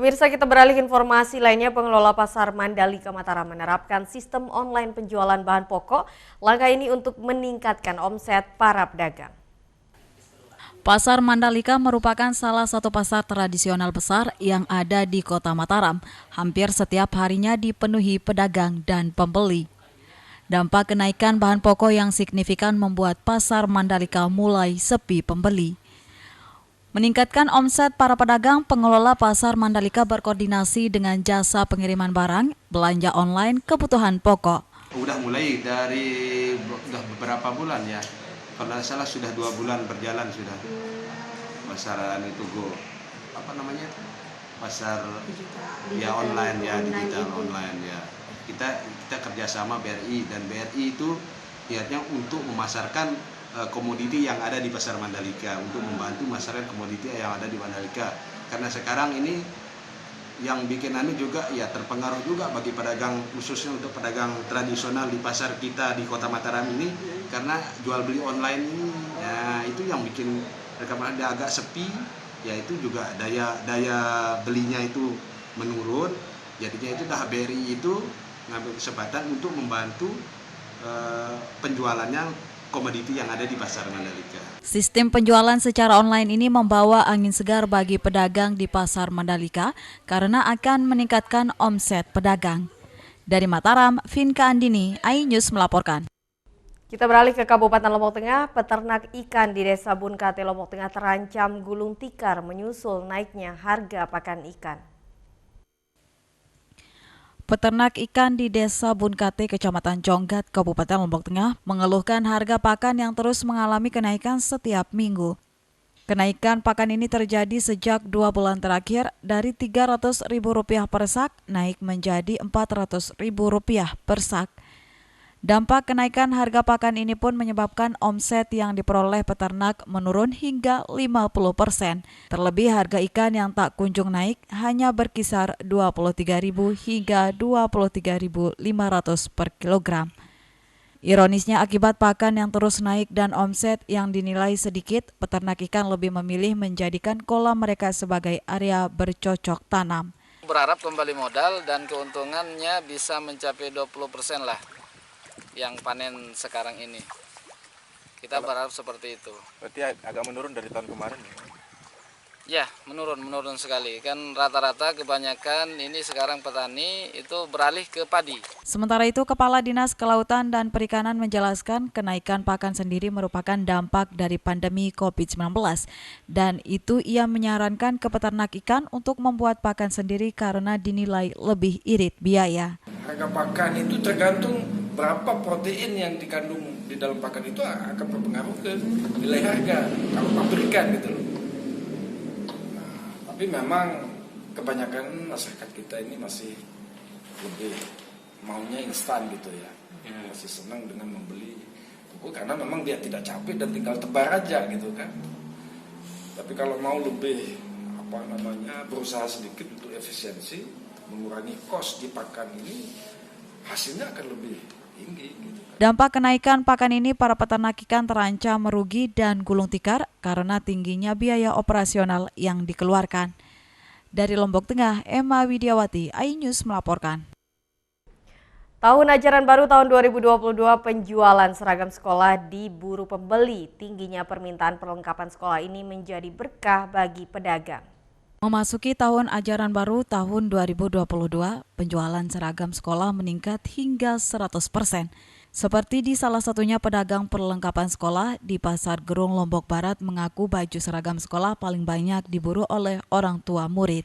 Pemirsa, kita beralih informasi lainnya. Pengelola Pasar Mandalika Mataram menerapkan sistem online penjualan bahan pokok. Langkah ini untuk meningkatkan omset para pedagang. Pasar Mandalika merupakan salah satu pasar tradisional besar yang ada di Kota Mataram. Hampir setiap harinya dipenuhi pedagang dan pembeli. Dampak kenaikan bahan pokok yang signifikan membuat Pasar Mandalika mulai sepi pembeli. Meningkatkan omset para pedagang, pengelola Pasar Mandalika berkoordinasi dengan jasa pengiriman barang, belanja online, kebutuhan pokok. Udah mulai dari beberapa bulan ya. Kalau salah sudah 2 bulan berjalan sudah. Pasaran itu pasar digital, ya online ya, digital online ya. Kita kerjasama BRI, dan BRI itu niatnya untuk memasarkan komoditi yang ada di Pasar Mandalika, untuk membantu masyarakat komoditi yang ada di Mandalika. Karena sekarang ini yang bikin juga ya terpengaruh juga bagi pedagang, khususnya untuk pedagang tradisional di pasar kita di Kota Mataram ini, karena jual beli online ini ya itu yang bikin mereka agak sepi, ya itu juga daya belinya itu menurun. Jadinya itu BRI itu ngambil kesempatan untuk membantu penjualannya komoditi yang ada di Pasar Mandalika. Sistem penjualan secara online ini membawa angin segar bagi pedagang di Pasar Mandalika karena akan meningkatkan omset pedagang. Dari Mataram, Vinka Andini, iNews melaporkan. Kita beralih ke Kabupaten Lombok Tengah. Peternak ikan di Desa Bunkate, Lombok Tengah terancam gulung tikar menyusul naiknya harga pakan ikan. Peternak ikan di Desa Bunkate, Kecamatan Jonggat, Kabupaten Lombok Tengah mengeluhkan harga pakan yang terus mengalami kenaikan setiap minggu. Kenaikan pakan ini terjadi sejak 2 bulan terakhir, dari Rp300.000 per sak naik menjadi Rp400.000 per sak. Dampak kenaikan harga pakan ini pun menyebabkan omset yang diperoleh peternak menurun hingga 50%. Terlebih harga ikan yang tak kunjung naik hanya berkisar Rp23.000 hingga Rp23.500 per kilogram. Ironisnya akibat pakan yang terus naik dan omset yang dinilai sedikit, peternak ikan lebih memilih menjadikan kolam mereka sebagai area bercocok tanam. Berharap kembali modal dan keuntungannya bisa mencapai 20% lah. Yang panen sekarang ini kita berharap seperti itu. Berarti agak menurun dari tahun kemarin ya? Menurun sekali. Kan rata-rata kebanyakan ini sekarang petani itu beralih ke padi. Sementara itu, Kepala Dinas Kelautan dan Perikanan menjelaskan kenaikan pakan sendiri merupakan dampak dari pandemi COVID-19, dan itu ia menyarankan ke peternak ikan untuk membuat pakan sendiri karena dinilai lebih irit biaya. Harga pakan itu tergantung berapa protein yang dikandung di dalam pakan, itu akan berpengaruh ke nilai harga kalau pabrikan gitu loh. Tapi memang kebanyakan masyarakat kita ini masih lebih maunya instan gitu ya. Masih senang dengan membeli pupuk karena memang dia tidak capek dan tinggal tebar aja gitu kan. Tapi kalau mau lebih berusaha sedikit untuk efisiensi, mengurangi kos di pakan ini, hasilnya akan lebih tinggi gitu. Dampak kenaikan pakan ini para peternak ikan terancam merugi dan gulung tikar karena tingginya biaya operasional yang dikeluarkan. Dari Lombok Tengah, Emma Widiawati, iNews melaporkan. Tahun ajaran baru tahun 2022, penjualan seragam sekolah diburu pembeli. Tingginya permintaan perlengkapan sekolah ini menjadi berkah bagi pedagang. Memasuki tahun ajaran baru tahun 2022, penjualan seragam sekolah meningkat hingga 100%. Seperti di salah satunya pedagang perlengkapan sekolah di Pasar Gerung, Lombok Barat mengaku baju seragam sekolah paling banyak diburu oleh orang tua murid.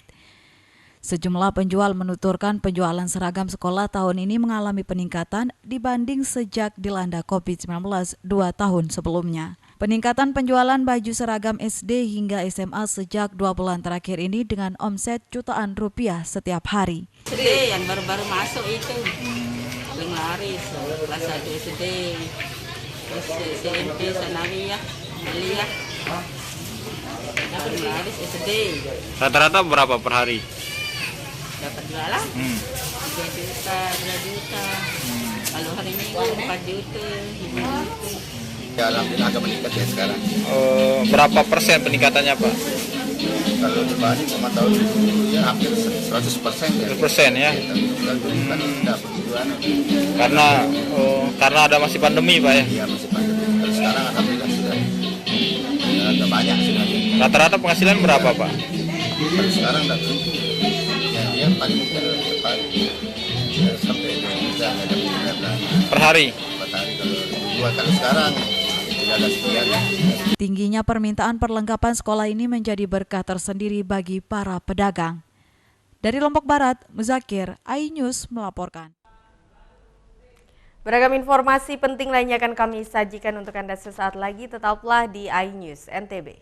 Sejumlah penjual menuturkan penjualan seragam sekolah tahun ini mengalami peningkatan dibanding sejak dilanda COVID-19 2 tahun sebelumnya. Peningkatan penjualan baju seragam SD hingga SMA sejak 2 bulan terakhir ini dengan omset jutaan rupiah setiap hari. SD yang baru-baru masuk itu, paling laris, kelas 1 SD, terus SMP, Sanawiyah, Aliyah, paling laris SD. Rata-rata berapa per hari? Dapat jualan 3 juta, 2 juta, kalau hari Minggu 4 juta, 5 juta. Ya, alhamdulillah agak meningkat ya sekarang. Berapa persen peningkatannya Pak? Kalau dibanding sama tahun itu ya hampir 100% ya. 100% ya. Tinggal beli kan tidak perjuangan. Karena ada masih pandemi Pak ya. Iya masih pandemi. Kalau sekarang alhamdulillah sudah ya, agak banyak sudah. Rata-rata penghasilan berapa Pak? Kalau sekarang tidak tentu. Ya dia paling mungkin cepat ya, sampai 2 juta nggak ada penghasilan. Per hari? Per hari kalau sekarang tidak ada sekian. Tingginya permintaan perlengkapan sekolah ini menjadi berkah tersendiri bagi para pedagang. Dari Lombok Barat, Muzakir, iNews melaporkan. Beragam informasi penting lainnya akan kami sajikan untuk Anda sesaat lagi. Tetaplah di iNews NTB.